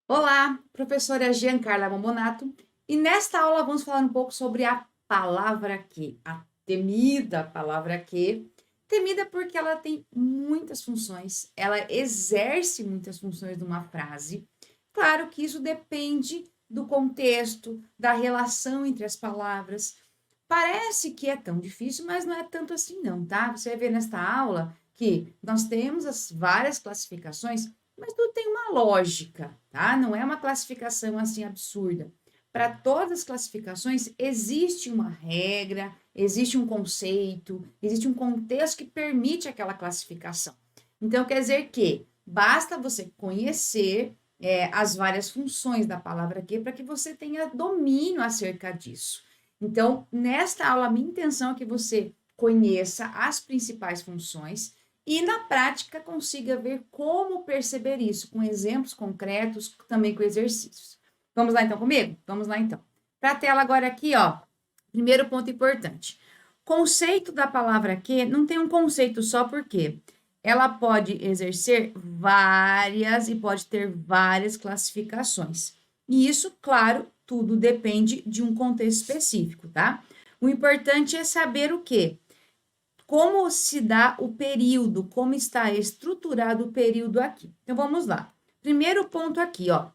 Olá, professora Giancarla Bombonato, e nesta aula vamos falar um pouco sobre a palavra que, a temida palavra que, temida porque ela tem muitas funções, ela exerce muitas funções numa frase. Claro que isso depende do contexto, da relação entre as palavras. Parece que é tão difícil, mas não é tanto assim não, tá? Você vai ver nesta aula que nós temos as várias classificações, mas tudo tem uma lógica, tá? Não é uma classificação assim absurda. Para todas as classificações existe uma regra, existe um conceito, existe um contexto que permite aquela classificação. Então quer dizer que basta você conhecer as várias funções da palavra que para que você tenha domínio acerca disso. Então, nesta aula, a minha intenção é que você conheça as principais funções e, na prática, consiga ver como perceber isso, com exemplos concretos, também com exercícios. Vamos lá, então, comigo? Vamos lá, então. Para a tela agora aqui, ó, primeiro ponto importante. Conceito da palavra que não tem um conceito só porque ela pode exercer várias e pode ter várias classificações. E isso, claro, tudo depende de um contexto específico, tá? O importante é saber o quê? Como se dá o período, como está estruturado o período aqui. Então, vamos lá. Primeiro ponto aqui, ó.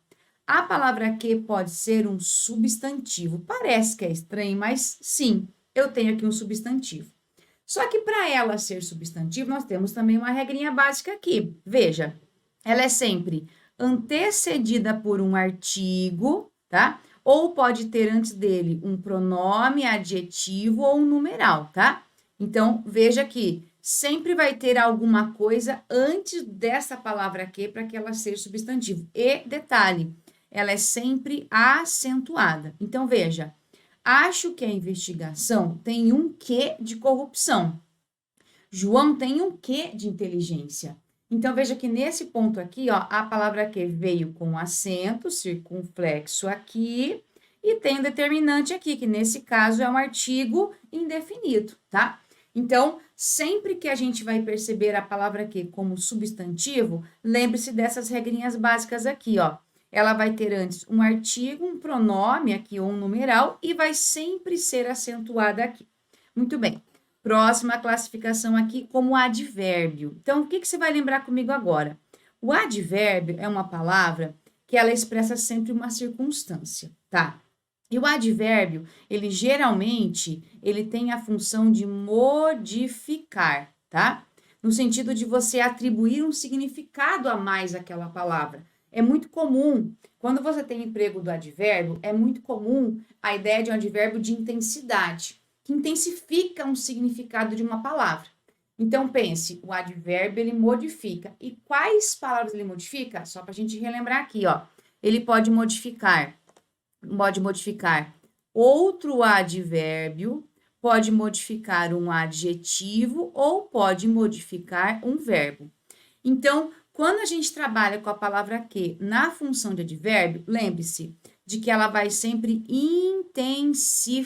A palavra que pode ser um substantivo. Parece que é estranho, mas sim, eu tenho aqui um substantivo. Só que para ela ser substantivo, nós temos também uma regrinha básica aqui. Veja, ela é sempre antecedida por um artigo, tá? Ou pode ter antes dele um pronome, adjetivo ou um numeral, tá? Então, veja que sempre vai ter alguma coisa antes dessa palavra que para que ela seja substantivo. E detalhe, ela é sempre acentuada. Então, veja, acho que a investigação tem um quê de corrupção. João tem um quê de inteligência. Então, veja que nesse ponto aqui, ó, a palavra que veio com acento circunflexo aqui e tem um determinante aqui, que nesse caso é um artigo indefinido, tá? Então, sempre que a gente vai perceber a palavra que como substantivo, lembre-se dessas regrinhas básicas aqui, ó. Ela vai ter antes um artigo, um pronome aqui ou um numeral e vai sempre ser acentuada aqui. Muito bem. Próxima classificação aqui como advérbio. Então, o que você vai lembrar comigo agora? O advérbio é uma palavra que ela expressa sempre uma circunstância, tá? E o advérbio, ele geralmente, ele tem a função de modificar, tá? No sentido de você atribuir um significado a mais àquela palavra. É muito comum, quando você tem emprego do advérbio, é muito comum a ideia de um advérbio de intensidade, que intensifica um significado de uma palavra. Então, pense, o advérbio, ele modifica. E quais palavras ele modifica? Só para a gente relembrar aqui, ó. Ele pode modificar outro advérbio, pode modificar um adjetivo ou pode modificar um verbo. Então, quando a gente trabalha com a palavra que na função de advérbio, lembre-se de que ela vai sempre intensificar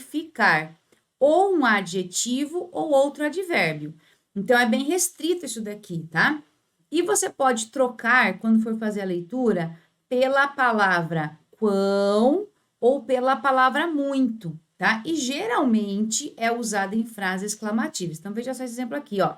ou um adjetivo ou outro advérbio. Então, é bem restrito isso daqui, tá? E você pode trocar, quando for fazer a leitura, pela palavra quão ou pela palavra muito, tá? E geralmente é usada em frases exclamativas. Então, veja só esse exemplo aqui, ó.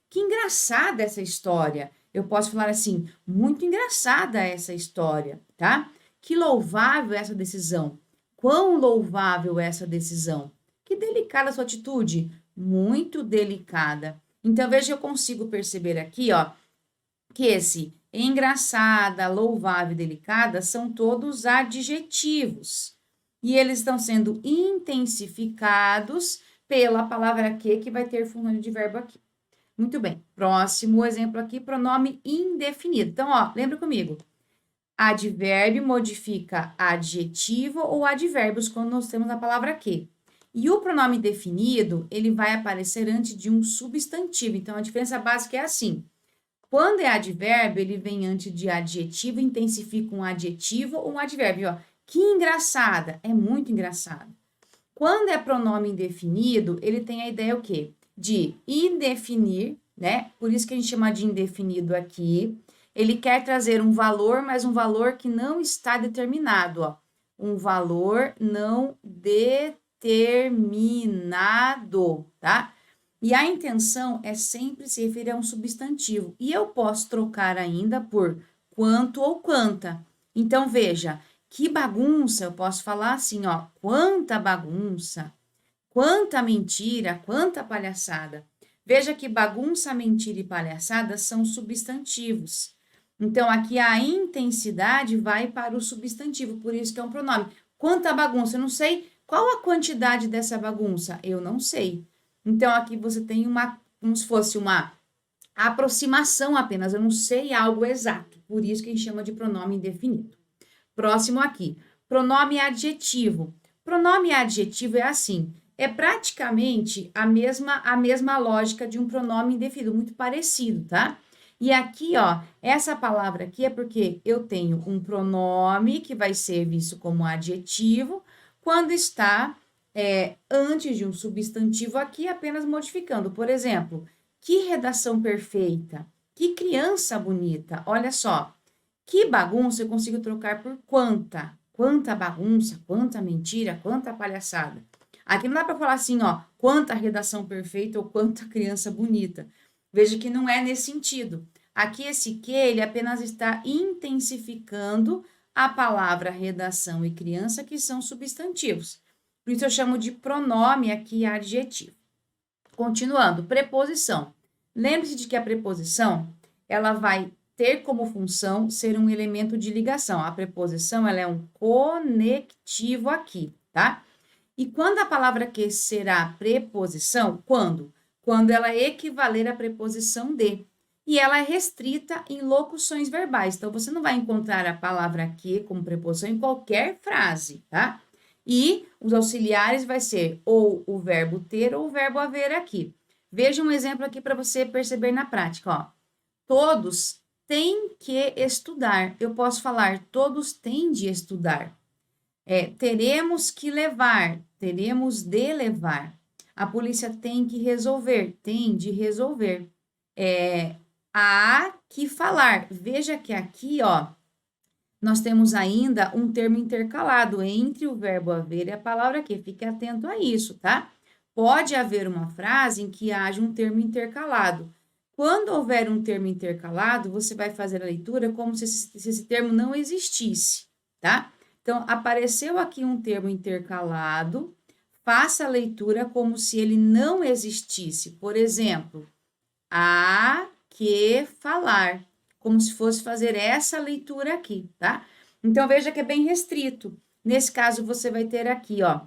Que engraçada essa história. Eu posso falar assim, muito engraçada essa história, tá? Que louvável essa decisão. Quão louvável essa decisão. Que delicada a sua atitude. Muito delicada. Então, veja, eu consigo perceber aqui, ó, que esse engraçada, louvável e delicada são todos adjetivos. E eles estão sendo intensificados pela palavra que vai ter função de verbo aqui. Muito bem. Próximo exemplo aqui, pronome indefinido. Então, ó, lembra comigo. Advérbio modifica adjetivo ou advérbios quando nós temos a palavra que. E o pronome definido, ele vai aparecer antes de um substantivo. Então, a diferença básica é assim. Quando é advérbio, ele vem antes de adjetivo, intensifica um adjetivo ou um advérbio. Ó, que engraçada, é muito engraçado. Quando é pronome indefinido, ele tem a ideia o quê? De indefinir né? Por isso que a gente chama de indefinido aqui. Ele quer trazer um valor, mas um valor que não está determinado, ó. Um valor não determinado, tá? E a intenção é sempre se referir a um substantivo. E eu posso trocar ainda por quanto ou quanta. Então, veja, que bagunça, eu posso falar assim, ó, quanta bagunça, quanta mentira, quanta palhaçada. Veja que bagunça, mentira e palhaçada são substantivos. Então, aqui a intensidade vai para o substantivo, por isso que é um pronome. Quanta bagunça? Eu não sei. Qual a quantidade dessa bagunça? Eu não sei. Então, aqui você tem uma, como se fosse uma aproximação apenas, eu não sei algo exato. Por isso que a gente chama de pronome indefinido. Próximo aqui, pronome adjetivo. Pronome adjetivo é assim, é praticamente a mesma lógica de um pronome indefinido, muito parecido, tá? E aqui, ó, essa palavra aqui é porque eu tenho um pronome que vai ser visto como adjetivo quando está antes de um substantivo aqui, apenas modificando. Por exemplo, que redação perfeita, que criança bonita, olha só. Que bagunça eu consigo trocar por quanta? Quanta bagunça, quanta mentira, quanta palhaçada. Aqui não dá para falar assim, ó, quanta redação perfeita ou quanta criança bonita. Veja que não é nesse sentido. Aqui esse que, ele apenas está intensificando a palavra redação e criança, que são substantivos. Por isso eu chamo de pronome aqui adjetivo. Continuando, preposição. Lembre-se de que a preposição, ela vai ter como função ser um elemento de ligação. A preposição, ela é um conectivo aqui, tá? E quando a palavra que será preposição? Quando? Quando ela equivaler à preposição de. E ela é restrita em locuções verbais. Então, você não vai encontrar a palavra que como preposição em qualquer frase, tá? E os auxiliares vai ser ou o verbo ter ou o verbo haver aqui. Veja um exemplo aqui para você perceber na prática, ó. Todos têm que estudar. Eu posso falar, todos têm de estudar. Teremos que levar, teremos de levar. A polícia tem que resolver, tem de resolver. Há que falar. Veja que aqui, ó, nós temos ainda um termo intercalado entre o verbo haver e a palavra que. Fique atento a isso, tá? Pode haver uma frase em que haja um termo intercalado. Quando houver um termo intercalado, você vai fazer a leitura como se esse termo não existisse, tá? Então, apareceu aqui um termo intercalado, faça a leitura como se ele não existisse. Por exemplo, há que falar, como se fosse fazer essa leitura aqui, tá? Então, veja que é bem restrito. Nesse caso, você vai ter aqui, ó,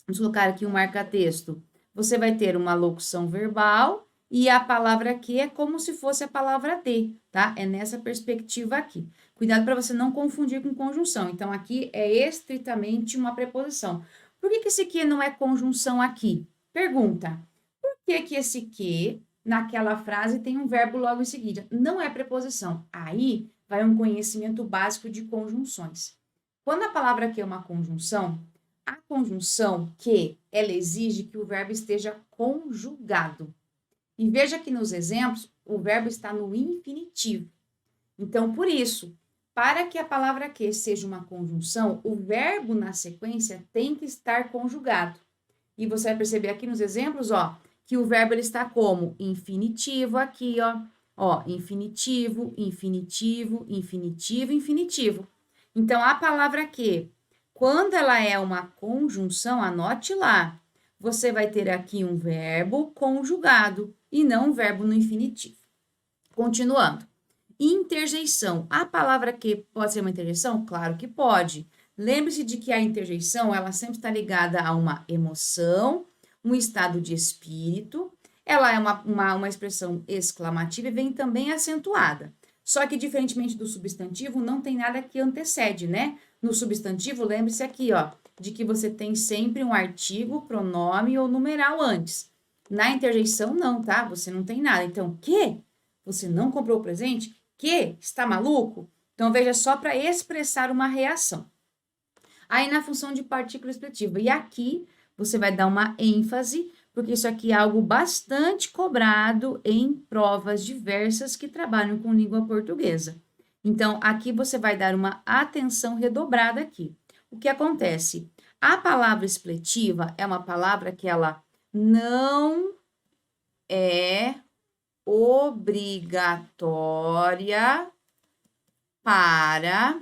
vamos colocar aqui um marca-texto. Você vai ter uma locução verbal e a palavra que é como se fosse a palavra de, tá? É nessa perspectiva aqui. Cuidado para você não confundir com conjunção. Então, aqui é estritamente uma preposição. Por que esse que não é conjunção aqui? Pergunta. Por que esse que naquela frase tem um verbo logo em seguida? Não é preposição. Aí vai um conhecimento básico de conjunções. Quando a palavra que é uma conjunção, a conjunção que, ela exige que o verbo esteja conjugado. E veja que nos exemplos, o verbo está no infinitivo. Então, por isso, para que a palavra que seja uma conjunção, o verbo na sequência tem que estar conjugado. E você vai perceber aqui nos exemplos, ó, que o verbo ele está como infinitivo aqui, ó. Ó, infinitivo, infinitivo, infinitivo, infinitivo. Então, a palavra que, quando ela é uma conjunção, anote lá, você vai ter aqui um verbo conjugado e não um verbo no infinitivo. Continuando. Interjeição. A palavra que pode ser uma interjeição? Claro que pode. Lembre-se de que a interjeição, ela sempre está ligada a uma emoção, um estado de espírito. Ela é uma expressão exclamativa e vem também acentuada. Só que, diferentemente do substantivo, não tem nada que antecede, né? No substantivo, lembre-se aqui, ó, de que você tem sempre um artigo, pronome ou numeral antes. Na interjeição, não, tá? Você não tem nada. Então, que? Você não comprou o presente? Que? Está maluco? Então, veja só para expressar uma reação. Aí, na função de partícula expressiva. E aqui, você vai dar uma ênfase, porque isso aqui é algo bastante cobrado em provas diversas que trabalham com língua portuguesa. Então, aqui você vai dar uma atenção redobrada aqui. O que acontece? A palavra expletiva é uma palavra que ela não é obrigatória para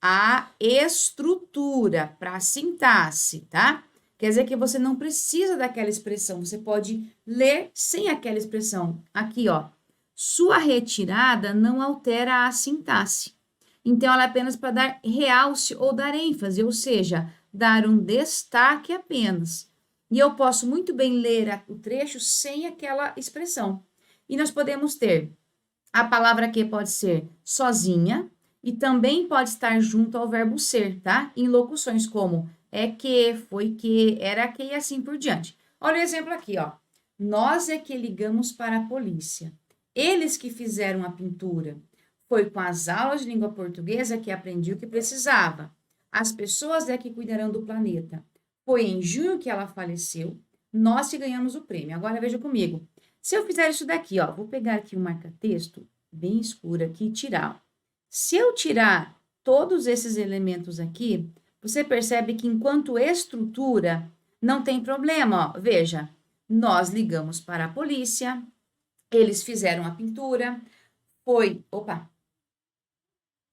a estrutura, para a sintaxe, tá? Quer dizer que você não precisa daquela expressão, você pode ler sem aquela expressão. Aqui, ó, sua retirada não altera a sintaxe. Então, ela é apenas para dar realce ou dar ênfase, ou seja, dar um destaque apenas. E eu posso muito bem ler o trecho sem aquela expressão. E nós podemos ter a palavra que pode ser sozinha e também pode estar junto ao verbo ser, tá? Em locuções como é que, foi que, era que e assim por diante. Olha o exemplo aqui, ó. Nós é que ligamos para a polícia. Eles que fizeram a pintura. Foi com as aulas de língua portuguesa que aprendi o que precisava. As pessoas é que cuidarão do planeta. Foi em junho que ela faleceu. Nós que ganhamos o prêmio. Agora veja comigo. Se eu fizer isso daqui, ó, vou pegar aqui um marca-texto bem escuro aqui e tirar. Se eu tirar todos esses elementos aqui, você percebe que enquanto estrutura, não tem problema, ó. Veja, nós ligamos para a polícia, eles fizeram a pintura, foi... Opa!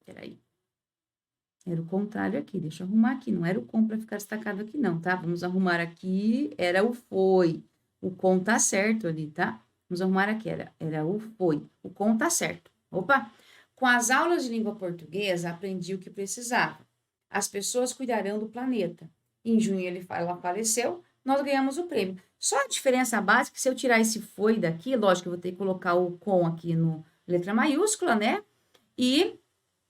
Peraí. Era o contrário aqui, deixa eu arrumar aqui, não era o com para ficar destacado aqui não, tá? Vamos arrumar aqui, era o foi. O com tá certo ali, tá? Vamos arrumar aqui, era o foi. O com tá certo. Opa! Com as aulas de língua portuguesa, aprendi o que precisava. As pessoas cuidarão do planeta. Em junho ela faleceu, nós ganhamos o prêmio. Só a diferença básica, se eu tirar esse foi daqui, lógico que eu vou ter que colocar o com aqui no letra maiúscula, né? E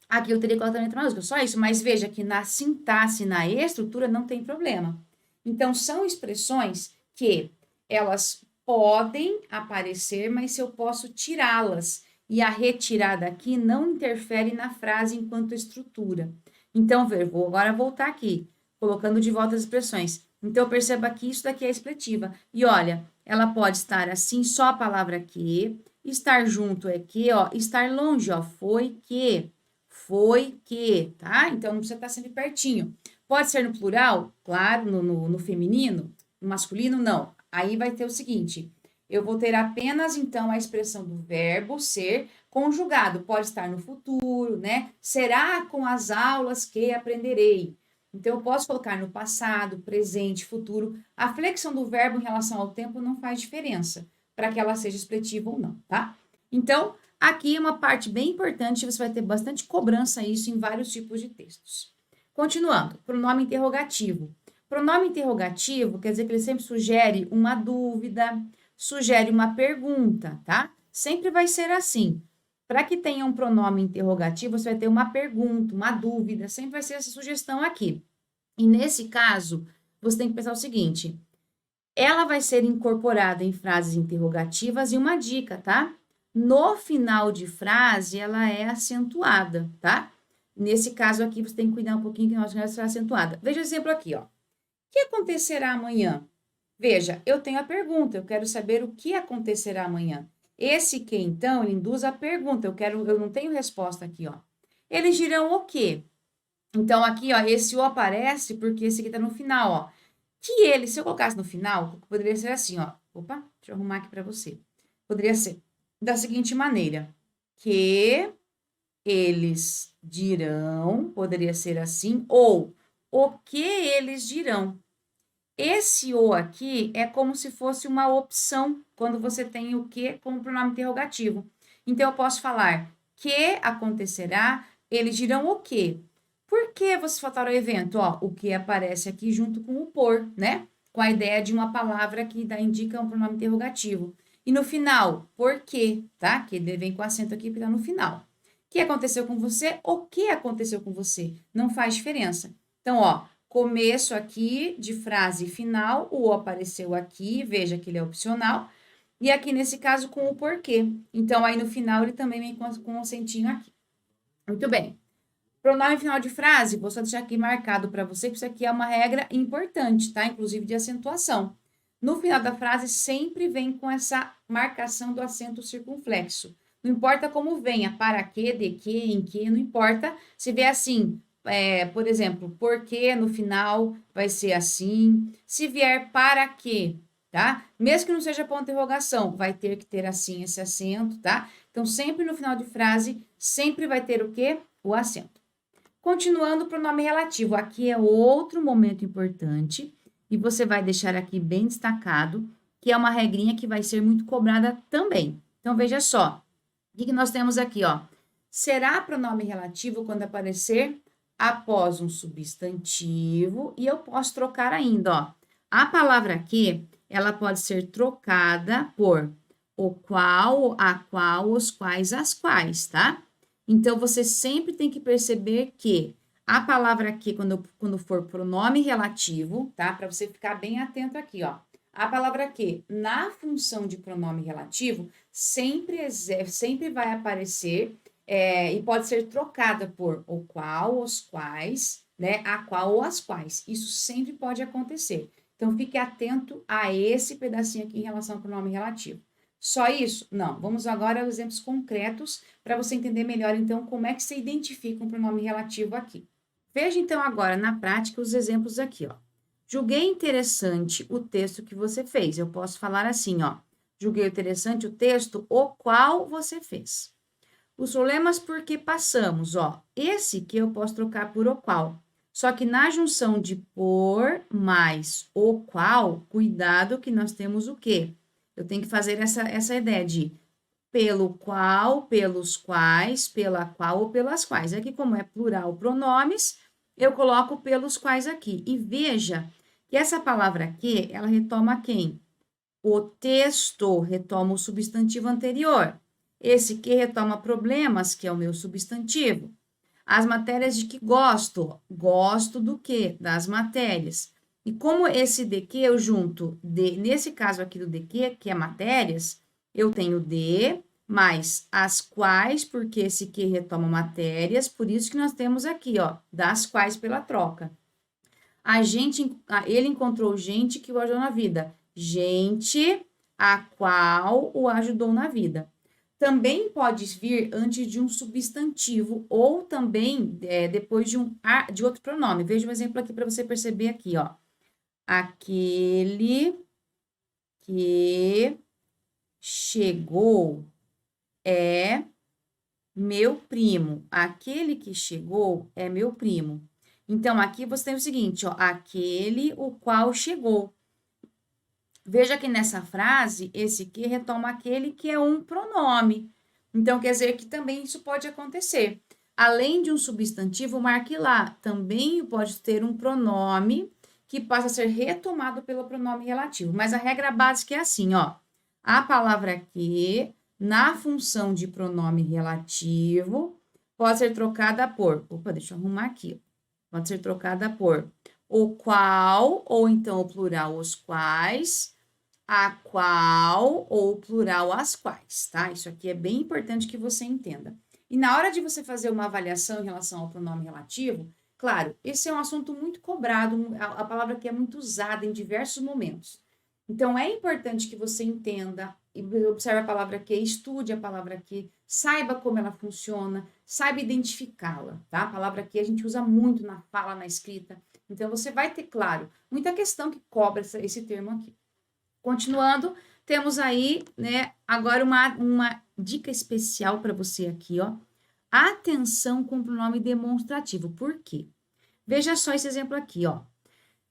aqui eu teria que colocar a letra maiúscula, só isso. Mas veja que na sintaxe, na estrutura, não tem problema. Então, são expressões que elas podem aparecer, mas se eu posso tirá-las. E a retirada aqui não interfere na frase enquanto estrutura. Então, vou agora voltar aqui, colocando de volta as expressões. Então, perceba que isso daqui é expletiva. E olha, ela pode estar assim, só a palavra que, estar junto é que, ó, estar longe, ó, foi que, tá? Então, não precisa estar sempre pertinho. Pode ser no plural, claro, no feminino, no masculino, não. Aí vai ter o seguinte, eu vou ter apenas, então, a expressão do verbo ser conjugado. Pode estar no futuro, né? Será com as aulas que aprenderei. Então, eu posso colocar no passado, presente, futuro. A flexão do verbo em relação ao tempo não faz diferença para que ela seja expletiva ou não, tá? Então, aqui é uma parte bem importante, você vai ter bastante cobrança isso em vários tipos de textos. Continuando, pronome interrogativo. Pronome interrogativo quer dizer que ele sempre sugere uma dúvida, sugere uma pergunta, tá? Sempre vai ser assim. Para que tenha um pronome interrogativo, você vai ter uma pergunta, uma dúvida, sempre vai ser essa sugestão aqui. E nesse caso, você tem que pensar o seguinte, ela vai ser incorporada em frases interrogativas e uma dica, tá? No final de frase, ela é acentuada, tá? Nesse caso aqui, você tem que cuidar um pouquinho que a nossa será acentuada. Veja o exemplo aqui, ó. O que acontecerá amanhã? Veja, eu tenho a pergunta, eu quero saber o que acontecerá amanhã. Esse que, então, ele induz a pergunta, eu não tenho resposta aqui, ó. Eles dirão o quê? Então, aqui, ó, esse o aparece porque esse aqui tá no final, ó. Que ele, se eu colocasse no final, poderia ser assim, ó. Opa, deixa eu arrumar aqui para você. Poderia ser da seguinte maneira, que eles dirão, poderia ser assim, ou o que eles dirão. Esse o aqui é como se fosse uma opção, quando você tem o que como pronome interrogativo. Então, eu posso falar que acontecerá, eles dirão o quê? Por que você faltará o evento? Ó, o que aparece aqui junto com o por, né? Com a ideia de uma palavra que indica um pronome interrogativo. E no final, por quê, tá? Que ele vem com acento aqui para no final. O que aconteceu com você? O que aconteceu com você? Não faz diferença. Então, ó, começo aqui de frase final, o apareceu aqui, veja que ele é opcional. E aqui, nesse caso, com o porquê. Então, aí no final, ele também vem com um acentinho aqui. Muito bem. Pronome final de frase, vou só deixar aqui marcado para você, que isso aqui é uma regra importante, tá? Inclusive de acentuação. no final da frase sempre vem com essa marcação do acento circunflexo. Não importa como venha, para que, de que, em que, não importa. Se vier assim, por exemplo, porque no final vai ser assim. Se vier para que, tá? Mesmo que não seja ponto de interrogação, vai ter que ter assim esse acento, tá? Então, sempre no final de frase, sempre vai ter o quê? O acento. Continuando o pronome relativo, aqui é outro momento importante e você vai deixar aqui bem destacado, que é uma regrinha que vai ser muito cobrada também. Então, veja só, o que nós temos aqui, ó? Será pronome relativo quando aparecer após um substantivo e eu posso trocar ainda, ó. A palavra que, ela pode ser trocada por o qual, a qual, os quais, as quais, tá? Então, você sempre tem que perceber que a palavra aqui, quando for pronome relativo, tá? Para você ficar bem atento aqui, ó. A palavra que, na função de pronome relativo, sempre vai aparecer e pode ser trocada por o qual, os quais, né? A qual ou as quais. Isso sempre pode acontecer. Então, fique atento a esse pedacinho aqui em relação ao pronome relativo. Só isso? Não. Vamos agora aos exemplos concretos para você entender melhor, então, como é que você identifica um pronome relativo aqui. Veja, então, agora na prática os exemplos aqui, ó. Julguei interessante o texto que você fez. Eu posso falar assim, ó. Julguei interessante o texto o qual você fez. Os problemas por que passamos, ó. Esse que eu posso trocar por o qual. Só que na junção de por mais o qual, cuidado que nós temos o quê? Eu tenho que fazer essa ideia de pelo qual, pelos quais, pela qual ou pelas quais. Aqui, como é plural pronomes, eu coloco pelos quais aqui. E veja que essa palavra aqui, ela retoma quem? O texto retoma o substantivo anterior. Esse que retoma problemas, que é o meu substantivo. As matérias de que gosto. Gosto do quê? Das matérias. E como esse de que eu junto, nesse caso aqui do de que é matérias, eu tenho de mais as quais, porque esse que retoma matérias, por isso que nós temos aqui, ó, das quais pela troca. Ele encontrou gente que o ajudou na vida. Gente a qual o ajudou na vida. Também pode vir antes de um substantivo ou também depois de outro pronome. Veja um exemplo aqui para você perceber aqui, ó. Aquele que chegou é meu primo. Aquele que chegou é meu primo. Então, aqui você tem o seguinte, ó. Aquele o qual chegou. Veja que nessa frase, esse que retoma aquele que é um pronome. Então, quer dizer que também isso pode acontecer. Além de um substantivo, marque lá. Também pode ter um pronome que passa a ser retomado pelo pronome relativo. Mas a regra básica é assim, ó. A palavra que, na função de pronome relativo, pode ser trocada por... Opa, deixa eu arrumar aqui. Pode ser trocada por o qual, ou então o plural os quais, a qual, ou o plural as quais, tá? Isso aqui é bem importante que você entenda. E na hora de você fazer uma avaliação em relação ao pronome relativo, claro, esse é um assunto muito cobrado, a palavra que é muito usada em diversos momentos. Então, é importante que você entenda e observe a palavra que, estude a palavra que, saiba como ela funciona, saiba identificá-la, tá? A palavra que a gente usa muito na fala, na escrita. Então, você vai ter, claro, muita questão que cobra esse termo aqui. Continuando, temos aí, né, agora uma dica especial para você aqui, ó. Atenção com o pronome demonstrativo. Por quê? Veja só esse exemplo aqui, ó.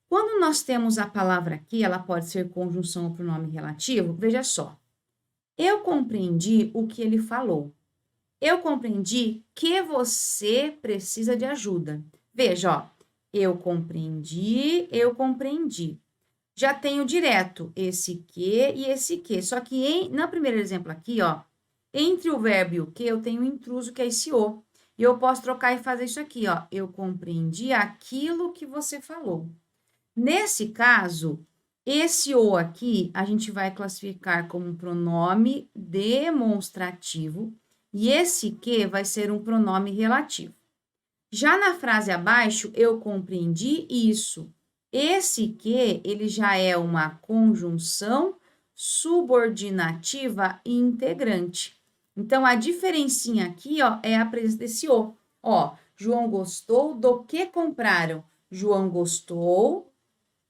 Quando nós temos a palavra aqui, ela pode ser conjunção ou pronome relativo. Veja só. Eu compreendi o que ele falou. Eu compreendi que você precisa de ajuda. Veja, ó. Eu compreendi, eu compreendi. Já tenho direto esse que e esse que. Só que no primeiro exemplo aqui, ó, entre o verbo e o que, eu tenho um intruso, que é esse o. E eu posso trocar e fazer isso aqui, ó. Eu compreendi aquilo que você falou. Nesse caso, esse o aqui, a gente vai classificar como um pronome demonstrativo. E esse que vai ser um pronome relativo. Já na frase abaixo, eu compreendi isso. Esse que, ele já é uma conjunção subordinativa e integrante. Então, a diferencinha aqui, ó, é a presença desse o. Ó, João gostou do que compraram. João gostou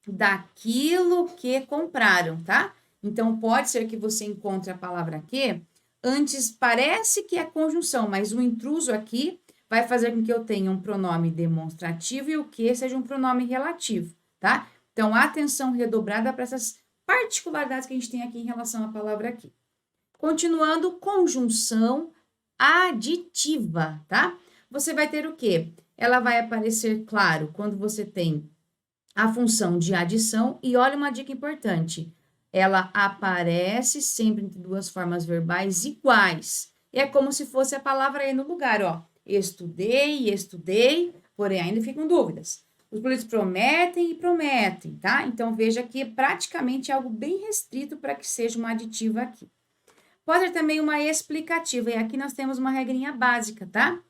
daquilo que compraram, tá? Então, pode ser que você encontre a palavra que antes parece que é conjunção, mas o intruso aqui vai fazer com que eu tenha um pronome demonstrativo e o que seja um pronome relativo, tá? Então, atenção redobrada para essas particularidades que a gente tem aqui em relação à palavra aqui. Continuando, conjunção aditiva, tá? Você vai ter o quê? Ela vai aparecer, claro, quando você tem a função de adição, e olha uma dica importante, ela aparece sempre entre duas formas verbais iguais. É como se fosse a palavra aí no lugar, ó. Estudei, estudei, porém ainda ficam dúvidas. Os políticos prometem e prometem, tá? Então, veja que praticamente é algo bem restrito para que seja uma aditiva aqui. Pode ser também uma explicativa, e aqui nós temos uma regrinha básica, tá?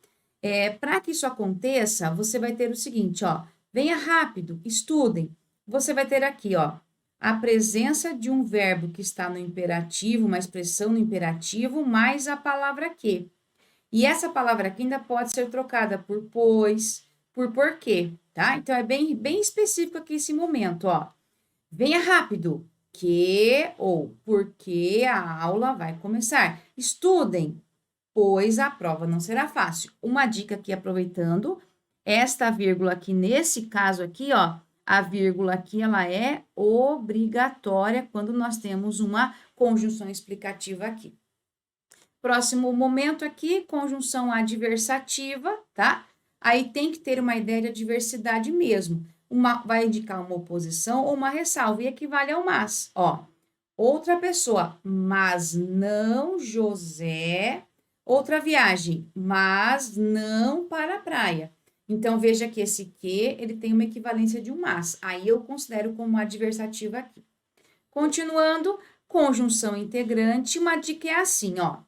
Para que isso aconteça, você vai ter o seguinte, ó. Venha rápido, estudem. Você vai ter aqui, ó, a presença de um verbo que está no imperativo, uma expressão no imperativo, mais a palavra que. E essa palavra aqui ainda pode ser trocada por pois, por porquê, tá? Então, é bem específico aqui esse momento, ó. Venha rápido, que ou porque a aula vai começar. Estudem, pois a prova não será fácil. Uma dica aqui, aproveitando, esta vírgula aqui, nesse caso aqui, ó, a vírgula aqui, ela é obrigatória quando nós temos uma conjunção explicativa aqui. Próximo momento aqui, conjunção adversativa, tá? Aí tem que ter uma ideia de adversidade mesmo. Vai indicar uma oposição ou uma ressalva, e equivale ao mas, ó. Outra pessoa, mas não José. Outra viagem, mas não para a praia. Então, veja que esse que, ele tem uma equivalência de um mas. Aí, eu considero como adversativa aqui. Continuando, conjunção integrante, uma dica é assim, ó.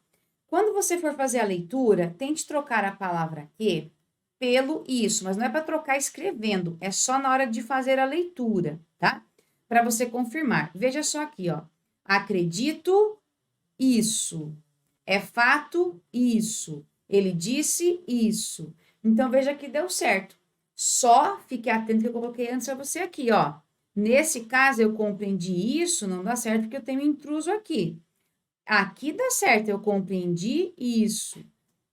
Quando você for fazer a leitura, tente trocar a palavra que pelo isso, mas não é para trocar escrevendo, é só na hora de fazer a leitura, tá? Para você confirmar. Veja só aqui, ó. Acredito isso. É fato isso. Ele disse isso. Então, veja que deu certo. Só fique atento que eu coloquei antes para você aqui, ó. Nesse caso, eu compreendi isso, não dá certo porque eu tenho um intruso aqui. Aqui dá certo, eu compreendi isso,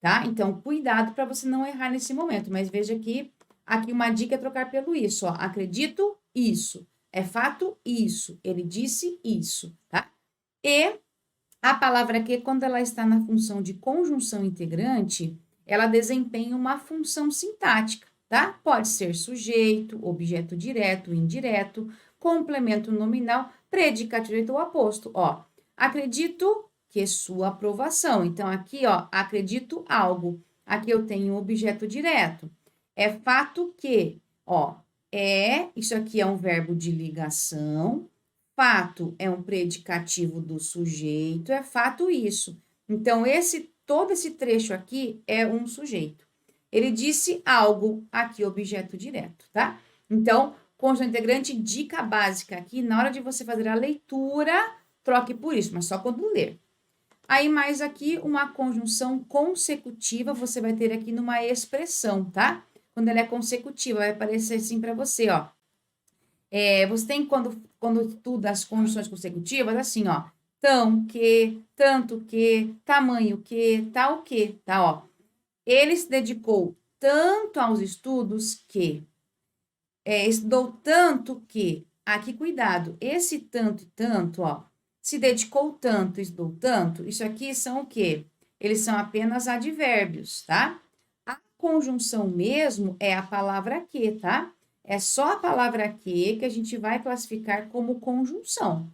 tá? Então, cuidado para você não errar nesse momento. Mas veja que aqui uma dica é trocar pelo isso, ó. Acredito isso. É fato isso. Ele disse isso, tá? E a palavra que, quando ela está na função de conjunção integrante, ela desempenha uma função sintática, tá? Pode ser sujeito, objeto direto, indireto, complemento nominal, predicativo direto ou aposto. Ó, acredito que sua aprovação. Então, aqui, ó, acredito algo. Aqui eu tenho objeto direto. É fato que, ó, isso aqui é um verbo de ligação. Fato é um predicativo do sujeito, é fato isso. Então, todo esse trecho aqui é um sujeito. Ele disse algo, aqui objeto direto, tá? Então, conjunção integrante, dica básica aqui, na hora de você fazer a leitura, troque por isso, mas só quando ler. Aí, mais aqui, uma conjunção consecutiva, você vai ter aqui numa expressão, tá? Quando ela é consecutiva, vai aparecer assim para você, ó. Você tem, quando estuda as conjunções consecutivas, assim, ó. Tão que, tanto que, tamanho que, tal que, tá, ó. Ele se dedicou tanto aos estudos que, estudou tanto que, aqui cuidado, esse tanto e tanto, ó, se dedicou tanto, estudou tanto, isso aqui são o quê? Eles são apenas advérbios, tá? A conjunção mesmo é a palavra que, tá? É só a palavra que a gente vai classificar como conjunção.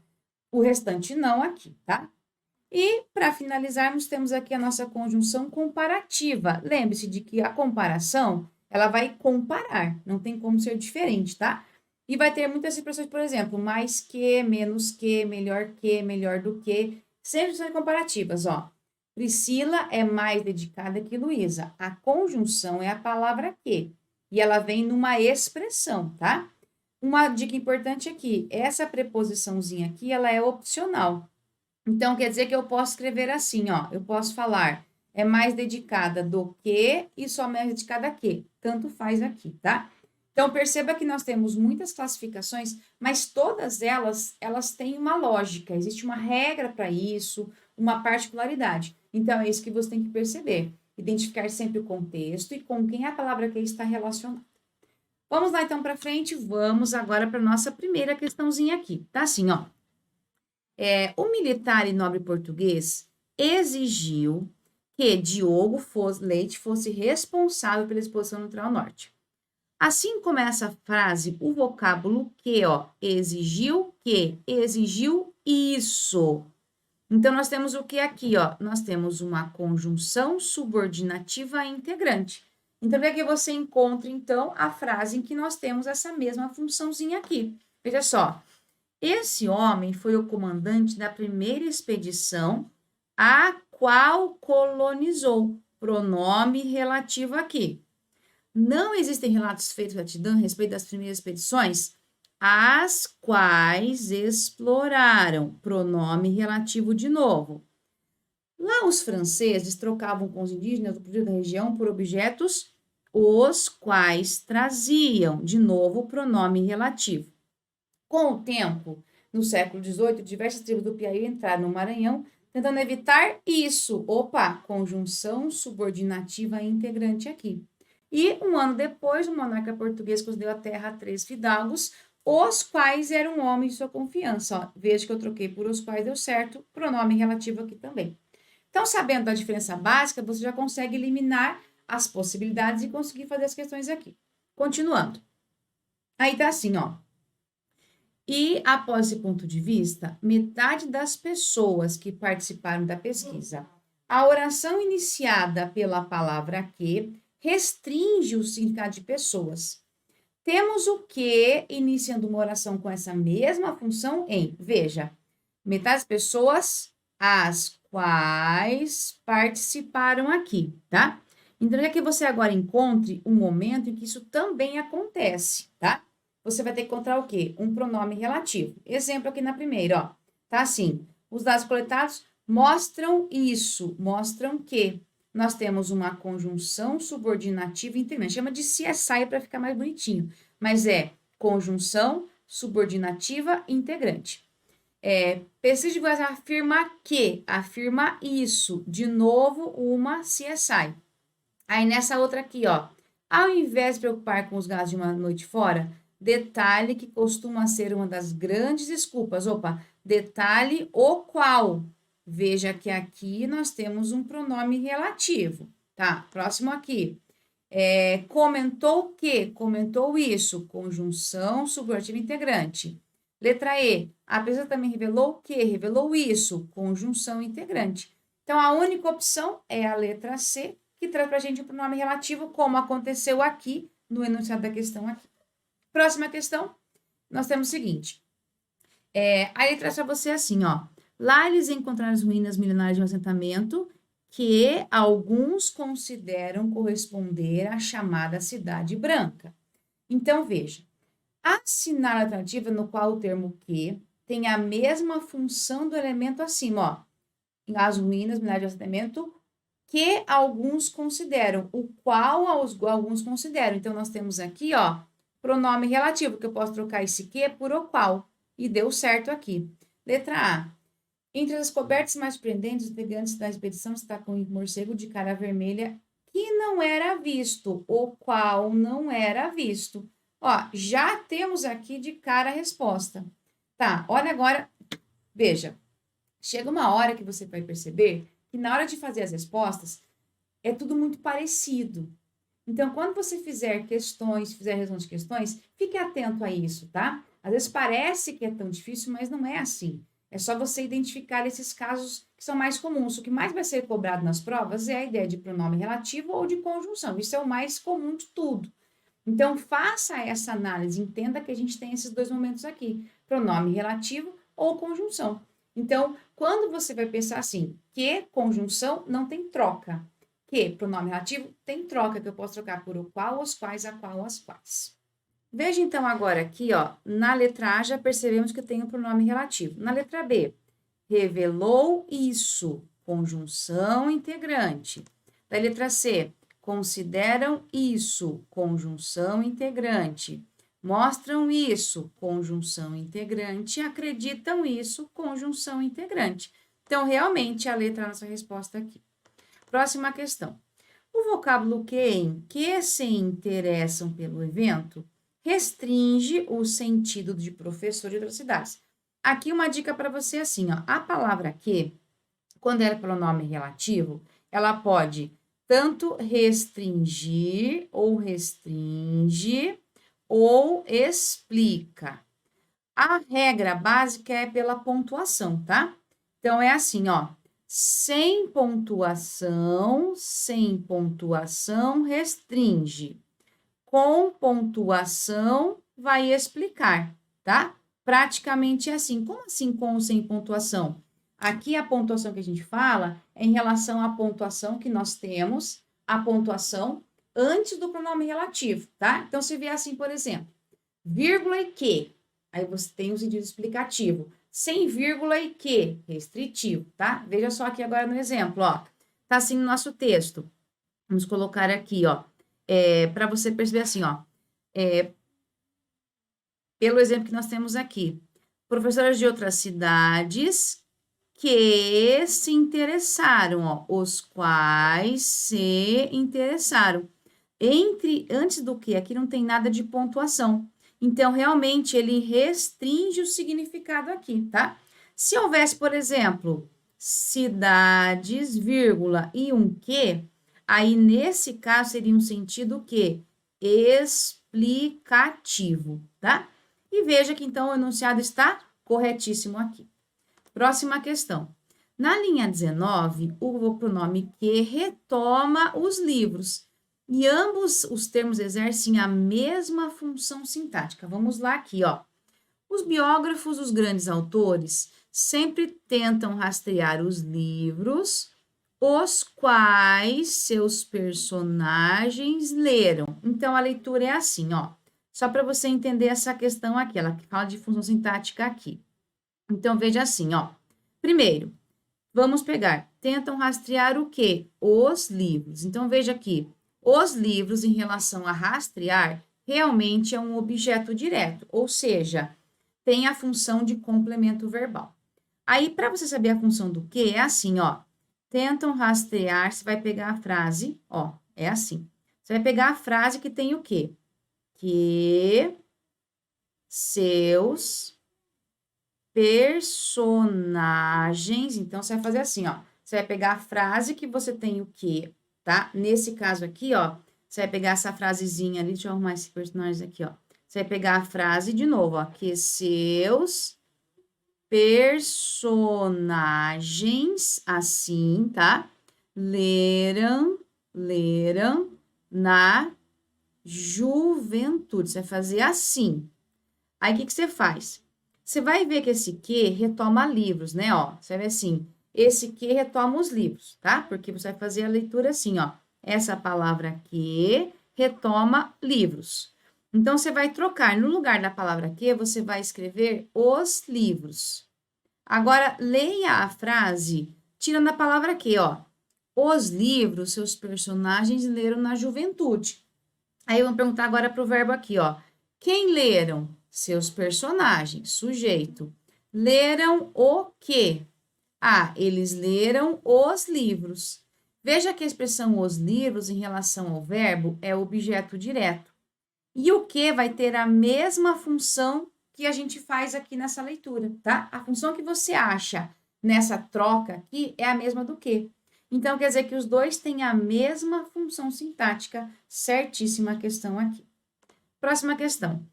O restante não aqui, tá? E, para finalizarmos, temos aqui a nossa conjunção comparativa. Lembre-se de que a comparação, ela vai comparar, não tem como ser diferente, tá? E vai ter muitas expressões, por exemplo, mais que, menos que, melhor do que, sempre são comparativas, ó. Priscila é mais dedicada que Luísa. A conjunção é a palavra que, e ela vem numa expressão, tá? uma dica importante aqui, essa preposiçãozinha aqui, ela é opcional. Então, quer dizer que eu posso escrever assim, ó, eu posso falar, é mais dedicada do que e só mais dedicada a que, tanto faz aqui, tá? Então, perceba que nós temos muitas classificações, mas todas elas têm uma lógica, existe uma regra para isso, uma particularidade. Então, é isso que você tem que perceber, identificar sempre o contexto e com quem a palavra que está relacionada. Vamos lá, então, para frente, vamos agora para nossa primeira questãozinha aqui, tá assim, ó. O militar e nobre português exigiu que Diogo Leite fosse responsável pela exposição no Litoral Norte. Assim começa a frase, o vocábulo que, ó, exigiu isso. Então, nós temos o que aqui, ó? Nós temos uma conjunção subordinativa integrante. Então, é que você encontra, então, a frase em que nós temos essa mesma funçãozinha aqui. Veja só. Esse homem foi o comandante da primeira expedição a qual colonizou. Pronome relativo aqui. Não existem relatos feitos a respeito das primeiras expedições, as quais exploraram. Pronome relativo de novo. Lá os franceses trocavam com os indígenas da região por objetos, os quais traziam. De novo, pronome relativo. Com o tempo, no século XVIII, diversas tribos do Piauí entraram no Maranhão, tentando evitar isso. Opa, conjunção subordinativa integrante aqui. E um ano depois, o monarca português concedeu a terra a 3 fidalgos, os quais eram homens de sua confiança. Ó, veja que eu troquei por os quais deu certo, pronome relativo aqui também. Então, sabendo da diferença básica, você já consegue eliminar as possibilidades e conseguir fazer as questões aqui. Continuando. Aí tá assim, ó. E, após esse ponto de vista, metade das pessoas que participaram da pesquisa, a oração iniciada pela palavra que restringe o significado de pessoas. Temos o que iniciando uma oração com essa mesma função em, veja, metade das pessoas as quais participaram aqui, tá? Então, é que você agora encontre um momento em que isso também acontece, tá? Você vai ter que encontrar o quê? Um pronome relativo. Exemplo aqui na primeira, ó. Tá assim, os dados coletados mostram isso, mostram que nós temos uma conjunção subordinativa integrante. Chama de CSI para ficar mais bonitinho, mas é conjunção subordinativa integrante. Preciso de você afirma que, afirma isso. De novo, uma CSI. Aí nessa outra aqui, ó. Ao invés de preocupar com os gastos de uma noite fora, detalhe que costuma ser uma das grandes desculpas. Opa, detalhe o qual. Veja que aqui nós temos um pronome relativo, tá? Próximo aqui. Comentou que, comentou isso, conjunção subordinativa integrante. Letra E, a pessoa também revelou que, revelou isso, conjunção integrante. Então, a única opção é a letra C, que traz para a gente um pronome relativo, como aconteceu aqui no enunciado da questão aqui. Próxima questão, nós temos o seguinte. Aí ele traz para você assim, ó. Lá eles encontraram as ruínas milenares de um assentamento que alguns consideram corresponder à chamada Cidade Branca. Então, veja. Assinar a alternativa no qual o termo que tem a mesma função do elemento acima, ó. As ruínas milenares de um assentamento que alguns consideram, o qual alguns consideram. Então, nós temos aqui, ó, pronome relativo, que eu posso trocar esse que por o qual, e deu certo aqui. Letra A. Entre as descobertas mais surpreendentes, os integrantes da expedição destacam um morcego de cara vermelha que não era visto, o qual não era visto. Ó, já temos aqui de cara a resposta. Tá, olha agora, veja. Chega uma hora que você vai perceber que na hora de fazer as respostas, é tudo muito parecido. Então, quando você fizer questões, fizer resolução de questões, fique atento a isso, tá? Às vezes parece que é tão difícil, mas não é assim. É só você identificar esses casos que são mais comuns. O que mais vai ser cobrado nas provas é a ideia de pronome relativo ou de conjunção. Isso é o mais comum de tudo. Então, faça essa análise, entenda que a gente tem esses dois momentos aqui, pronome relativo ou conjunção. Então, quando você vai pensar assim, que conjunção não tem troca, que pronome relativo tem troca, que eu posso trocar por o qual, os quais, a qual, as quais. Veja então agora aqui, ó, na letra A já percebemos que tem um pronome relativo. Na letra B, revelou isso, conjunção integrante. Da letra C, consideram isso, conjunção integrante. Mostram isso, conjunção integrante. Acreditam isso, conjunção integrante. Então, realmente, a letra é a nossa resposta aqui. Próxima questão. O vocábulo que em que se interessam pelo evento restringe o sentido de professor de outras cidades. Aqui uma dica para você assim, ó, a palavra que, quando é pronome relativo, ela pode tanto restringir ou restringe ou explica. A regra básica é pela pontuação, tá? Então é assim, ó, sem pontuação restringe. Com pontuação vai explicar, tá? Praticamente é assim. Como assim com ou sem pontuação? Aqui a pontuação que a gente fala é em relação à pontuação que nós temos, a pontuação antes do pronome relativo, tá? Então, se vier assim, por exemplo, vírgula e que, aí você tem o sentido explicativo. Sem vírgula e que, restritivo, tá? Veja só aqui agora no exemplo, ó. Tá assim no nosso texto. Vamos colocar aqui, ó, para você perceber assim, ó, pelo exemplo que nós temos aqui. Professores de outras cidades que se interessaram, ó, os quais se interessaram. Antes do que, aqui não tem nada de pontuação. Então, realmente, ele restringe o significado aqui, tá? Se houvesse, por exemplo, cidades, vírgula, e um que, aí, nesse caso, seria um sentido o quê? Explicativo, tá? E veja que, então, o enunciado está corretíssimo aqui. Próxima questão. Na linha 19, o pronome que retoma os livros. E ambos os termos exercem a mesma função sintática. Vamos lá aqui, ó. Os biógrafos dos grandes autores sempre tentam rastrear os livros, os quais seus personagens leram. Então, a leitura é assim, ó. Só para você entender essa questão aqui, ela fala de função sintática aqui. Então, veja assim, ó. Primeiro, vamos pegar, tentam rastrear o quê? Os livros. Então, veja aqui, os livros, em relação a rastrear, realmente é um objeto direto, ou seja, tem a função de complemento verbal. Aí, para você saber a função do que, é assim, ó. Tentam rastrear, você vai pegar a frase, ó, é assim. Você vai pegar a frase que tem o quê? Que seus personagens. Então, você vai fazer assim, ó. Você vai pegar a frase que você tem o quê, tá? Nesse caso aqui, ó, você vai pegar essa frasezinha ali, deixa eu arrumar esse personagem aqui, ó. Você vai pegar a frase de novo, ó, que seus personagens, assim, tá? Leram na juventude. Você vai fazer assim. Aí, o que você faz? Você vai ver que esse que retoma livros, né? Ó, você vai ver assim, esse que retoma os livros, tá? Porque você vai fazer a leitura assim, ó. Essa palavra que retoma livros. Então, você vai trocar, no lugar da palavra que, você vai escrever os livros. Agora, leia a frase tirando a palavra que, ó. Os livros, seus personagens leram na juventude. Aí, vamos perguntar agora para o verbo aqui, ó. Quem leram? Seus personagens, sujeito. Leram o quê? Ah, eles leram os livros. Veja que a expressão os livros em relação ao verbo é objeto direto. E o que vai ter a mesma função que a gente faz aqui nessa leitura, tá? A função que você acha nessa troca aqui é a mesma do que. Então, quer dizer que os dois têm a mesma função sintática, certíssima a questão aqui. Próxima questão.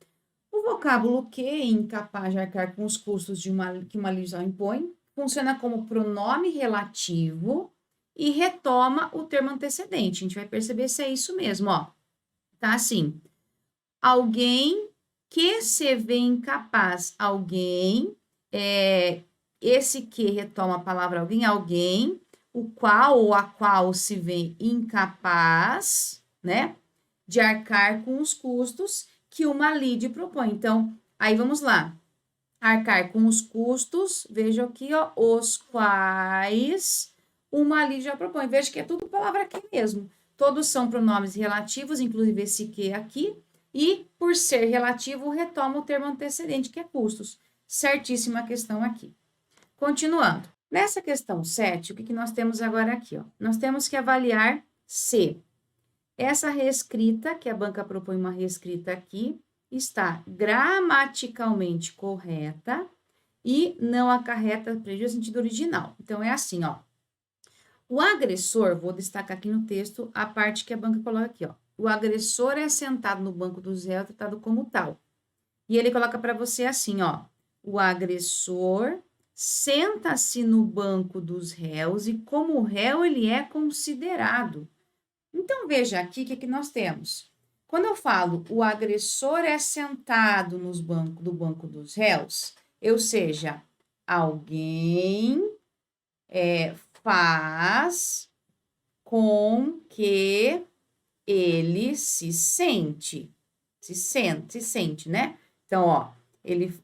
O vocábulo que, incapaz de arcar com os custos que uma legislação impõe, funciona como pronome relativo e retoma o termo antecedente. A gente vai perceber se é isso mesmo, ó. Tá assim, alguém que se vê incapaz, alguém, esse que retoma a palavra alguém, o qual ou a qual se vê incapaz, né, de arcar com os custos que uma lide propõe. Então, aí vamos lá. Arcar com os custos, veja aqui, ó, os quais uma lide já propõe. Veja que é tudo palavra que mesmo. Todos são pronomes relativos, inclusive esse que aqui, e por ser relativo, retoma o termo antecedente, que é custos. Certíssima questão aqui. Continuando. Nessa questão 7, o que nós temos agora aqui? Ó? Nós temos que avaliar se essa reescrita, que a banca propõe uma reescrita aqui, está gramaticalmente correta e não acarreta prejuízo no sentido original. Então, é assim, ó. O agressor, vou destacar aqui no texto a parte que a banca coloca aqui, ó. O agressor é sentado no banco dos réus, tratado como tal. E ele coloca para você assim, ó. O agressor senta-se no banco dos réus e como réu ele é considerado. Então, veja aqui o que nós temos. Quando eu falo o agressor é sentado do banco dos réus, ou seja, alguém faz com que ele se sente, né? Então, ó,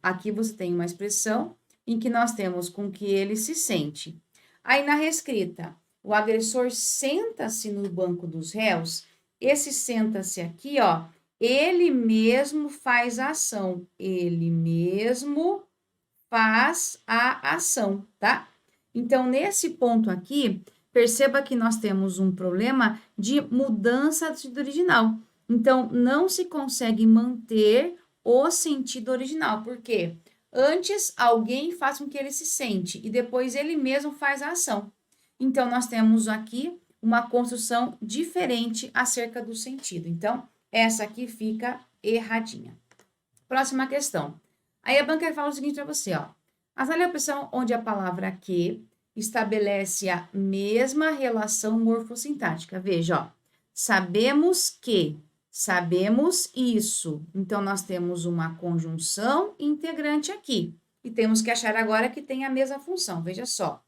aqui você tem uma expressão em que nós temos com que ele se sente. Aí, na reescrita, o agressor senta-se no banco dos réus, esse senta-se aqui, ó, ele mesmo faz a ação, ele mesmo faz a ação, tá? Então, nesse ponto aqui, perceba que nós temos um problema de mudança do sentido original. Então, não se consegue manter o sentido original. Por quê? Antes, alguém faz com que ele se sente e depois ele mesmo faz a ação. Então, nós temos aqui uma construção diferente acerca do sentido. Então, essa aqui fica erradinha. Próxima questão. Aí a banca fala o seguinte para você, ó. Avalie a opção onde a palavra que estabelece a mesma relação morfossintática. Veja, ó. Sabemos isso. Então, nós temos uma conjunção integrante aqui. E temos que achar agora que tem a mesma função. Veja só.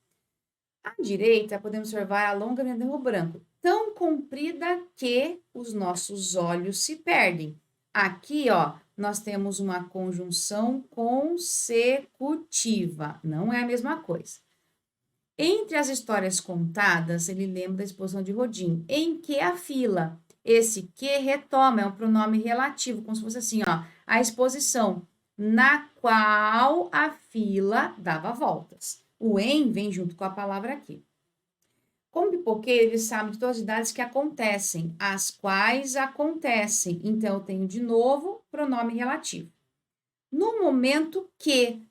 À direita, podemos observar a longa linha de erro branco, tão comprida que os nossos olhos se perdem. Aqui, ó, nós temos uma conjunção consecutiva, não é a mesma coisa. Entre as histórias contadas, ele lembra da exposição de Rodin, em que a fila, esse que retoma, é um pronome relativo, como se fosse assim, ó, a exposição, na qual a fila dava voltas. O em vem junto com a palavra aqui. Como pipoqueiro, ele sabe de todas as idades que acontecem, as quais acontecem. Então, eu tenho de novo pronome relativo. No momento que,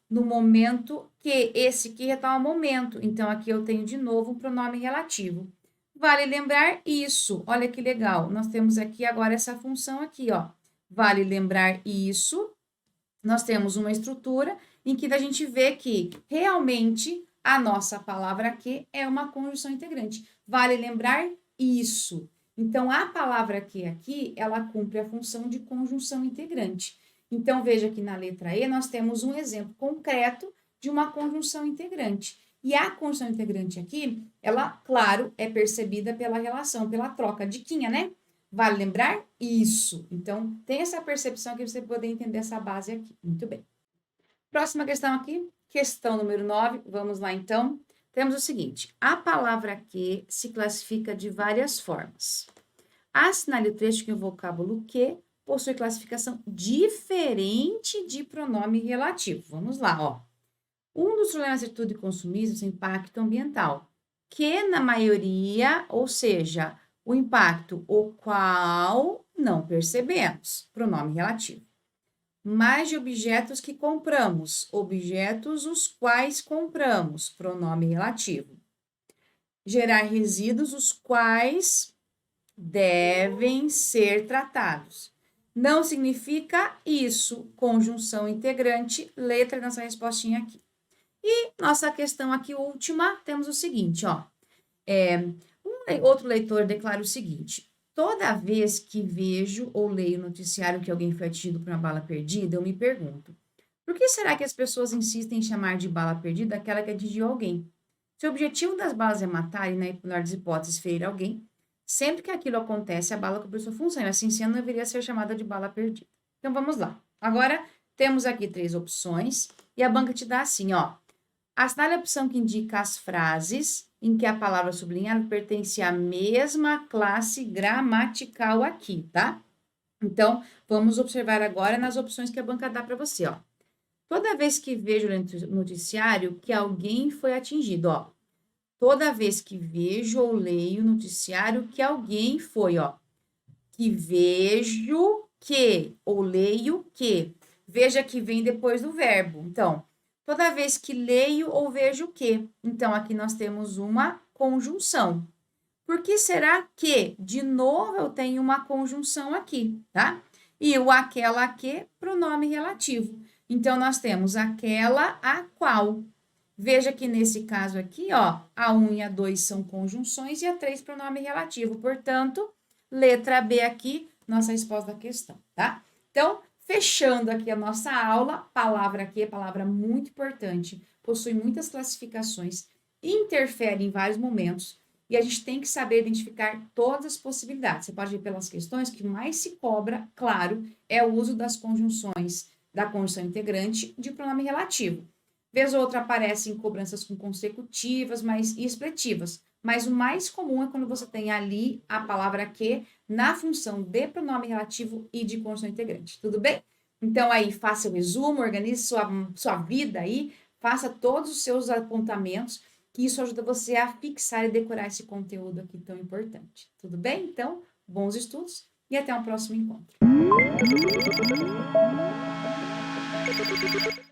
esse que retoma momento. Então, aqui eu tenho de novo um pronome relativo. Vale lembrar isso. Olha que legal. Nós temos aqui agora essa função aqui, ó. Vale lembrar isso. Nós temos uma estrutura em que a gente vê que realmente a nossa palavra que é uma conjunção integrante. Vale lembrar isso. Então, a palavra que aqui, ela cumpre a função de conjunção integrante. Então, veja que na letra E nós temos um exemplo concreto de uma conjunção integrante. E a conjunção integrante aqui, ela, claro, é percebida pela relação, pela troca de quinha, né? Vale lembrar isso. Então, tem essa percepção aqui para você poder entender essa base aqui. Muito bem. Próxima questão aqui, questão número 9. Vamos lá, então. Temos o seguinte. A palavra que se classifica de várias formas. Assinale o trecho que o vocábulo que possui classificação diferente de pronome relativo. Vamos lá, ó. Um dos problemas de atitude consumista é o impacto ambiental, que na maioria, ou seja, o impacto o qual não percebemos, pronome relativo. Mais de objetos que compramos, objetos os quais compramos, pronome relativo. Gerar resíduos os quais devem ser tratados. Não significa isso, conjunção integrante, letra dessa respostinha aqui. E nossa questão aqui, última, temos o seguinte, ó. Outro leitor declara o seguinte: toda vez que vejo ou leio noticiário que alguém foi atingido por uma bala perdida, eu me pergunto, por que será que as pessoas insistem em chamar de bala perdida aquela que atingiu alguém? Se o objetivo das balas é matar e, na pior das hipóteses, ferir alguém, sempre que aquilo acontece, a bala cumpriu sua função, e assim sendo, não deveria ser chamada de bala perdida. Então, vamos lá. Agora, temos aqui 3 opções e a banca te dá assim, ó. Assinale a opção que indica as frases em que a palavra sublinhada pertence à mesma classe gramatical aqui, tá? Então, vamos observar agora nas opções que a banca dá para você, ó. Toda vez que vejo no noticiário que alguém foi atingido, ó. Toda vez que vejo ou leio noticiário que alguém foi, ó. Que vejo que ou leio que. Veja que vem depois do verbo. Então, toda vez que leio ou vejo que. Então, aqui nós temos uma conjunção. Por que será que, de novo, eu tenho uma conjunção aqui, tá? E o aquela que, pronome relativo. Então, nós temos aquela a qual. Veja que nesse caso aqui, ó, a 1 e a 2 são conjunções e a 3 pronome relativo. Portanto, letra B aqui, nossa resposta da questão, tá? Então, fechando aqui a nossa aula, palavra aqui é palavra muito importante, possui muitas classificações, interfere em vários momentos, e a gente tem que saber identificar todas as possibilidades. Você pode ver pelas questões que mais se cobra, claro, é o uso das conjunções, da conjunção integrante de pronome relativo. Vez ou outra aparecem cobranças com consecutivas e expletivas, mas o mais comum é quando você tem ali a palavra que na função de pronome relativo e de conjunção integrante. Tudo bem? Então, aí, faça o resumo, organize sua vida aí, faça todos os seus apontamentos, que isso ajuda você a fixar e decorar esse conteúdo aqui tão importante. Tudo bem? Então, bons estudos e até um próximo encontro.